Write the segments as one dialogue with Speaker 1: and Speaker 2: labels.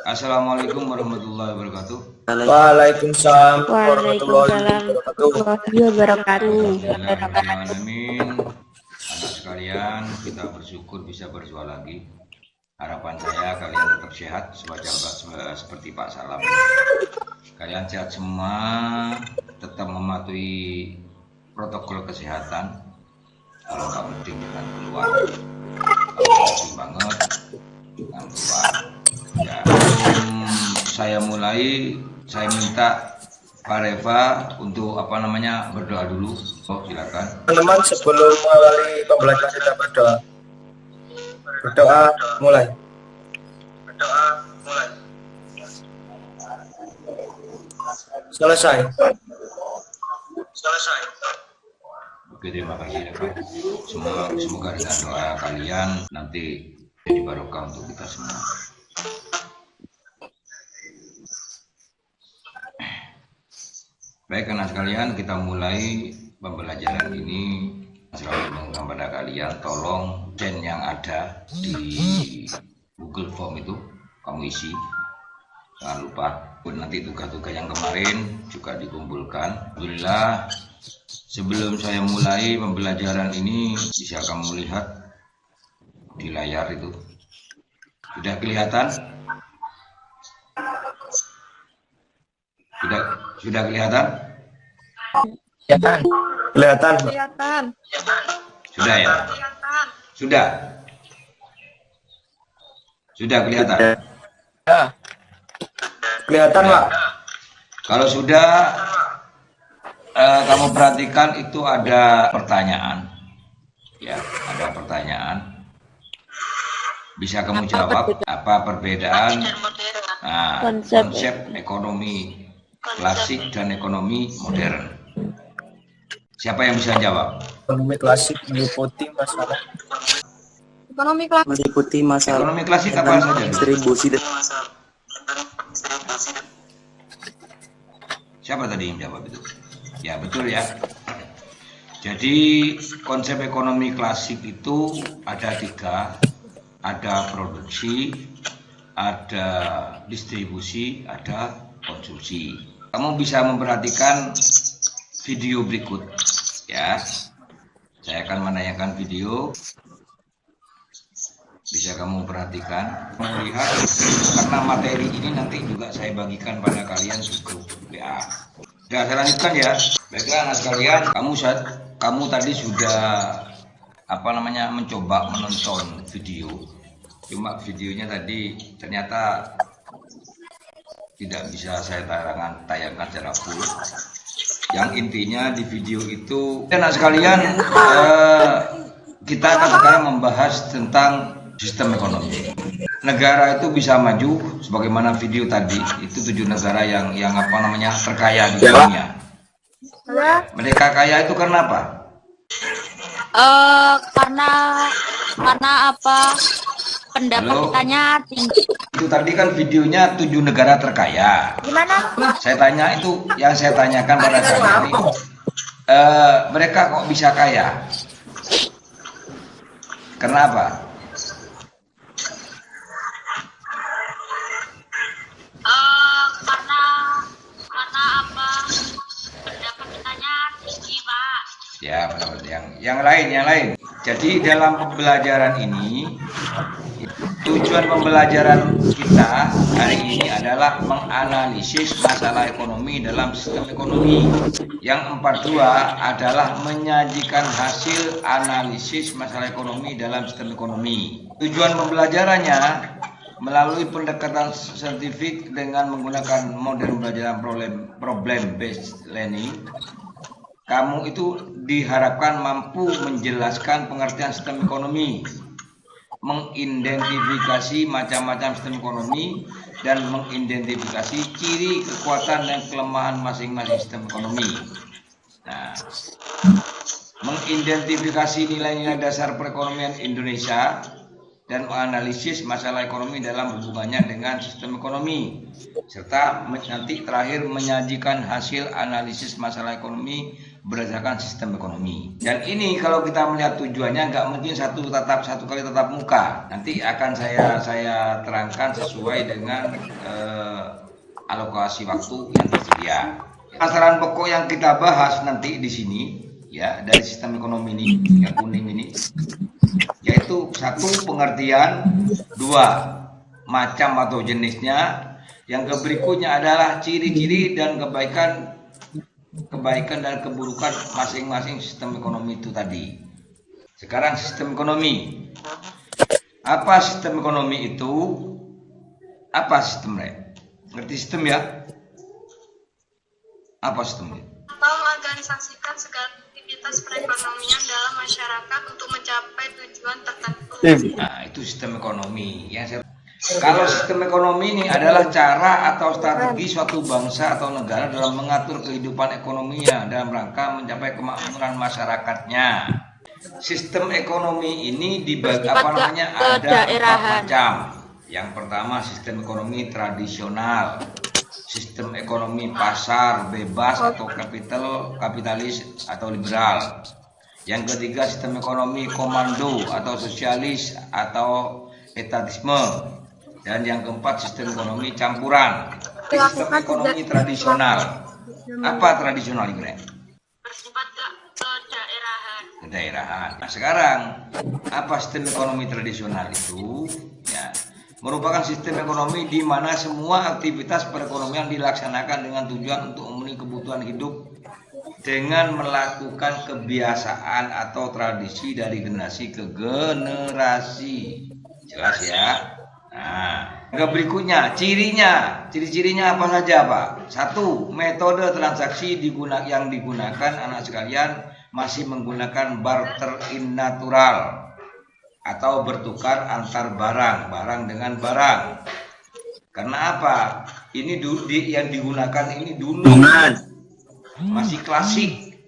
Speaker 1: Assalamualaikum warahmatullahi wabarakatuh.
Speaker 2: Waalaikumsalam warahmatullahi
Speaker 3: Waalaikumsalam
Speaker 2: wabarakatuh.
Speaker 3: warahmatullahi wabarakatuh.
Speaker 1: Alhamdulillahirrahmanirrahim. Anak sekalian, kita bersyukur bisa berjumpa lagi. Harapan saya kalian tetap sehat seperti Pak Salam. Kalian sehat semua, tetap mematuhi protokol kesehatan. Kalau nggak penting jangan keluar. Kalau penting banget jangan keluar. Ya, saya mulai, saya minta Pak Reva untuk berdoa dulu. Oh, silakan.
Speaker 2: Teman-teman, sebelum mengawali pembelajaran kita berdoa. Berdoa mulai. Selesai.
Speaker 1: Oke, terima kasih Reva. Semoga dengan doa kalian nanti jadi barokah untuk kita semua. Baik anak sekalian, kita mulai pembelajaran ini. Selalu mengingatkan pada kalian, tolong dan yang ada di Google Form itu kamu isi. Jangan lupa, nanti tugas-tugas yang kemarin juga dikumpulkan. Alhamdulillah, sebelum saya mulai pembelajaran ini, bisa kamu lihat di layar itu. Sudah kelihatan? Sudah kelihatan?
Speaker 2: Kelihatan.
Speaker 1: Sudah ya? Sudah kelihatan?
Speaker 2: Ya. Kelihatan, Pak.
Speaker 1: Kalau sudah, kamu perhatikan itu ada pertanyaan. Ya, ada pertanyaan. Bisa kamu jawab apa perbedaan konsep ekonomi klasik dan ekonomi modern? Siapa yang bisa jawab?
Speaker 2: Ekonomi klasik meliputi masalah.
Speaker 1: Ekonomi klasik apa saja?
Speaker 4: Distribusi dan
Speaker 1: Siapa tadi yang jawab itu? Ya, betul ya. Jadi konsep ekonomi klasik itu ada tiga. Ada produksi, ada distribusi, ada konsumsi. Kamu bisa memperhatikan video berikut ya. Saya akan menayangkan video. Bisa kamu perhatikan, melihat, karena materi ini nanti juga saya bagikan pada kalian di grup WA. Sudah saya lanjutkan ya. Baiklah anak sekalian, kamu tadi sudah mencoba menonton video. Cuma videonya tadi ternyata tidak bisa saya tayangkan secara full. Yang intinya di video itu, anak sekalian, kita akan sekarang membahas tentang sistem ekonomi. Negara itu bisa maju sebagaimana video tadi, itu 7 negara yang terkaya di dunia. Mereka kaya itu karena apa?
Speaker 3: Karena pendapatannya tinggi.
Speaker 1: Itu tadi kan videonya 7 negara terkaya.
Speaker 3: Gimana?
Speaker 1: Saya tanya itu, yang saya tanyakan pada kalian ini, mereka kok bisa kaya? Kenapa?
Speaker 3: Pendapatannya tinggi, Pak.
Speaker 1: Ya, yang lain. Jadi dalam pembelajaran ini, tujuan pembelajaran kita hari ini adalah menganalisis masalah ekonomi dalam sistem ekonomi. Yang 42 adalah menyajikan hasil analisis masalah ekonomi dalam sistem ekonomi. Tujuan pembelajarannya melalui pendekatan saintifik dengan menggunakan model pembelajaran problem based learning. Kamu itu diharapkan mampu menjelaskan pengertian sistem ekonomi, mengidentifikasi macam-macam sistem ekonomi, dan mengidentifikasi ciri, kekuatan, dan kelemahan masing-masing sistem ekonomi. Nah, mengidentifikasi nilai-nilai dasar perekonomian Indonesia dan menganalisis masalah ekonomi dalam hubungannya dengan sistem ekonomi, serta nanti terakhir menyajikan hasil analisis masalah ekonomi berdasarkan sistem ekonomi. Dan ini kalau kita melihat tujuannya nggak mungkin satu kali tatap muka. Nanti akan saya terangkan sesuai dengan alokasi waktu yang tersedia. Sasaran pokok yang kita bahas nanti di sini ya dari sistem ekonomi ini yang kuning ini, yaitu satu pengertian, dua macam atau jenisnya, yang berikutnya adalah ciri-ciri dan kebaikan dan keburukan masing-masing sistem ekonomi itu tadi. Sekarang sistem ekonomi. Apa sistem ekonomi itu? Apa sistemnya? Ngerti sistem ya? Apa sistemnya?
Speaker 4: Mengorganisasikan segala aktivitas perekonomian dalam masyarakat untuk mencapai tujuan tertentu.
Speaker 1: Nah, itu sistem ekonomi. Kalau sistem ekonomi ini adalah cara atau strategi suatu bangsa atau negara dalam mengatur kehidupan ekonominya dalam rangka mencapai kemakmuran masyarakatnya. Sistem ekonomi ini dibagi ada 4 macam. Yang pertama sistem ekonomi tradisional, sistem ekonomi pasar bebas atau kapitalis atau liberal. Yang ketiga sistem ekonomi komando atau sosialis atau etatisme. Dan yang keempat sistem ekonomi campuran. Sistem ekonomi tradisional. Apa tradisional ini?
Speaker 4: Bersifat
Speaker 1: Kedaerahan. Nah, sekarang apa sistem ekonomi tradisional itu? Ya, merupakan sistem ekonomi di mana semua aktivitas perekonomian dilaksanakan dengan tujuan untuk memenuhi kebutuhan hidup dengan melakukan kebiasaan atau tradisi dari generasi ke generasi. Jelas ya? Nah, berikutnya ciri-cirinya apa saja Pak? Satu, metode transaksi yang digunakan anak sekalian masih menggunakan barter in natural atau bertukar antar barang dengan barang. Karena apa? Ini yang digunakan ini dulu masih klasik,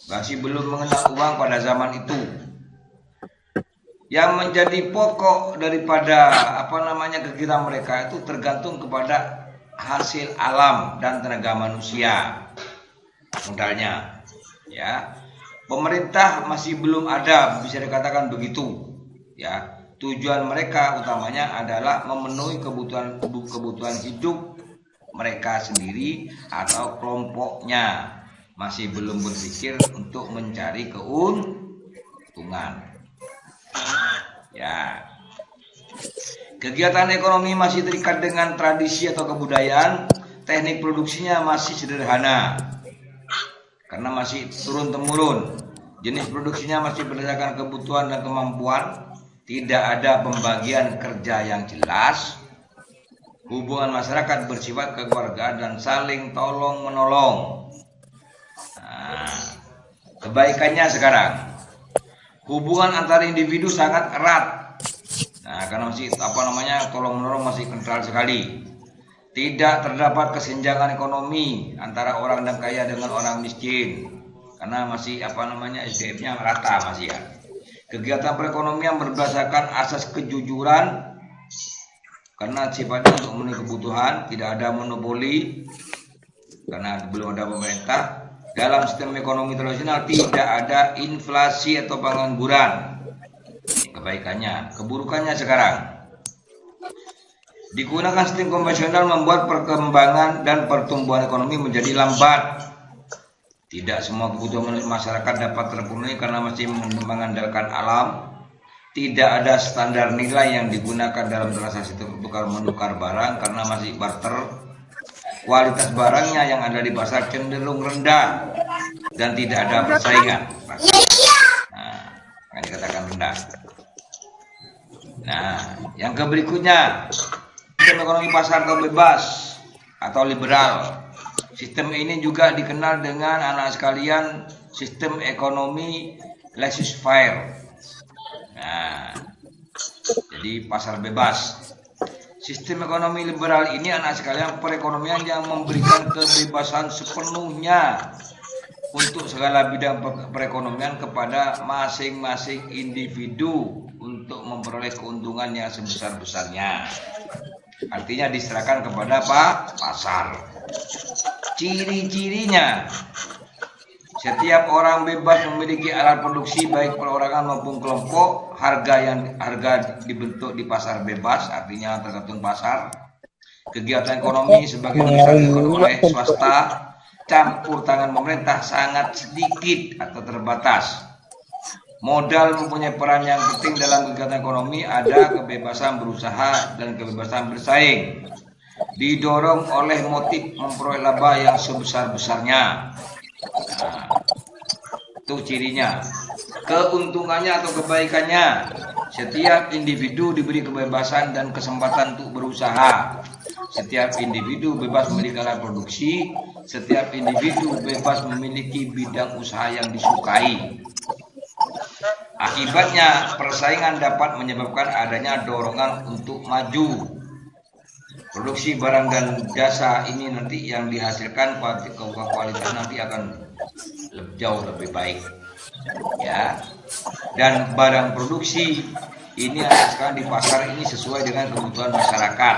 Speaker 1: masih belum mengenal uang pada zaman itu. Yang menjadi pokok daripada kegiatan mereka itu tergantung kepada hasil alam dan tenaga manusia. Modalnya, ya. Pemerintah masih belum ada, bisa dikatakan begitu, ya. Tujuan mereka utamanya adalah memenuhi kebutuhan hidup mereka sendiri atau kelompoknya. Masih belum berpikir untuk mencari keuntungan. Ya, kegiatan ekonomi masih terikat dengan tradisi atau kebudayaan. Teknik produksinya masih sederhana karena masih turun temurun. Jenis produksinya masih berdasarkan kebutuhan dan kemampuan. Tidak ada pembagian kerja yang jelas. Hubungan masyarakat bersifat kekeluargaan dan saling tolong menolong. Nah, kebaikannya sekarang, hubungan antar individu sangat erat. Nah, karena masih tolong menolong masih kental sekali. Tidak terdapat kesenjangan ekonomi antara orang dan kaya dengan orang miskin. Karena masih SDM-nya rata masih ya. Kegiatan perekonomian berdasarkan asas kejujuran karena sifatnya untuk memenuhi kebutuhan, tidak ada monopoli karena belum ada pemerintah. Dalam sistem ekonomi tradisional tidak ada inflasi atau pengangguran. Kebaikannya, keburukannya sekarang. Digunakan sistem konvensional membuat perkembangan dan pertumbuhan ekonomi menjadi lambat. Tidak semua kebutuhan masyarakat dapat terpenuhi karena masih mengandalkan alam. Tidak ada standar nilai yang digunakan dalam transaksi tukar menukar barang karena masih barter. Kualitas barangnya yang ada di pasar cenderung rendah dan tidak ada persaingan. Nah, akan dikatakan rendah. Nah, yang berikutnya sistem ekonomi pasar atau bebas atau liberal. Sistem ini juga dikenal dengan anak sekalian sistem ekonomi laissez-faire. Nah, jadi pasar bebas. Sistem ekonomi liberal ini anak sekalian perekonomian yang memberikan kebebasan sepenuhnya untuk segala bidang perekonomian kepada masing-masing individu untuk memperoleh keuntungan yang sebesar-besarnya. Artinya diserahkan kepada pasar. Ciri-cirinya Setiap orang bebas memiliki alat produksi baik perorangan maupun kelompok. Harga dibentuk di pasar bebas, artinya tergantung pasar. Kegiatan ekonomi sebagai usaha oleh swasta, campur tangan pemerintah sangat sedikit atau terbatas. Modal mempunyai peran yang penting dalam kegiatan ekonomi. Ada kebebasan berusaha dan kebebasan bersaing. Didorong oleh motif memperoleh laba yang sebesar-besarnya. Nah, itu cirinya. Keuntungannya atau kebaikannya, setiap individu diberi kebebasan dan kesempatan untuk berusaha. Setiap individu bebas memiliki alat produksi. Setiap individu bebas memiliki bidang usaha yang disukai. Akibatnya, persaingan dapat menyebabkan adanya dorongan untuk maju. Produksi barang dan jasa ini nanti yang dihasilkan kualitas nanti akan jauh lebih baik, ya. Dan barang produksi ini sekarang di pasar ini sesuai dengan kebutuhan masyarakat.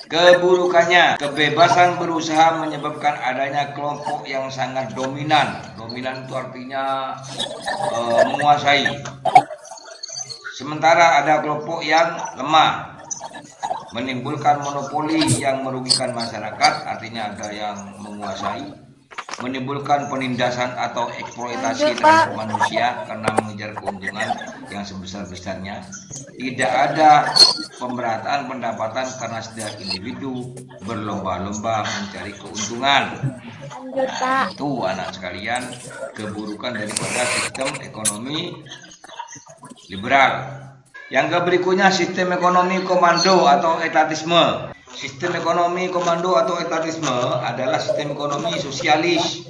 Speaker 1: Keburukannya, kebebasan berusaha menyebabkan adanya kelompok yang sangat dominan. Dominan itu artinya menguasai. Sementara ada kelompok yang lemah, menimbulkan monopoli yang merugikan masyarakat, artinya ada yang menguasai, menimbulkan penindasan atau eksploitasi terhadap manusia karena mengejar keuntungan yang sebesar-besarnya. Tidak ada pemerataan pendapatan karena setiap individu berlomba-lomba mencari keuntungan. Itu anak sekalian keburukan daripada sistem ekonomi liberal. Yang berikutnya sistem ekonomi komando atau etatisme. Sistem ekonomi komando atau etatisme adalah sistem ekonomi sosialis.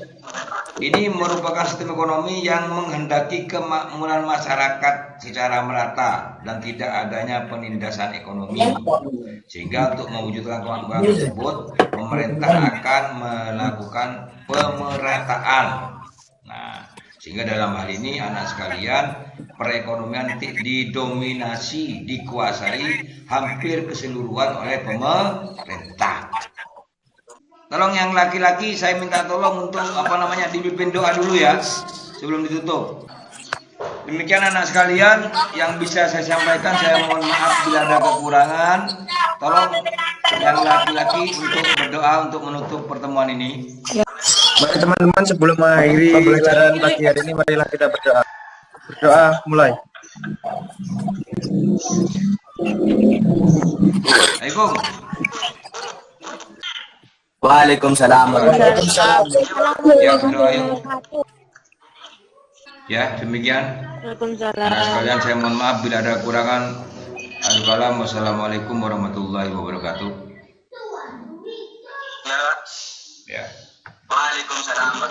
Speaker 1: Ini merupakan sistem ekonomi yang menghendaki kemakmuran masyarakat secara merata dan tidak adanya penindasan ekonomi. Sehingga untuk mewujudkan kemakmuran tersebut, pemerintah akan melakukan pemerataan. Nah, sehingga dalam hal ini anak sekalian, perekonomian dikuasai hampir keseluruhan oleh pemerintah. Tolong yang laki-laki saya minta tolong untuk dipimpin doa dulu ya sebelum ditutup. Demikian anak sekalian yang bisa saya sampaikan. Saya mohon maaf bila ada kekurangan. Tolong yang laki-laki untuk berdoa untuk menutup pertemuan ini.
Speaker 2: Mari teman-teman, sebelum mengakhiri pembelajaran pagi hari ini, marilah kita berdoa. Berdoa mulai.
Speaker 1: Assalamualaikum.
Speaker 2: Waalaikumsalam.
Speaker 1: Ya, berdoa yuk. Ya, demikian. Anak sekalian, saya mohon maaf bila ada kekurangan. Wassalamualaikum warahmatullahi wabarakatuh. Ya. Waalaikumsalam.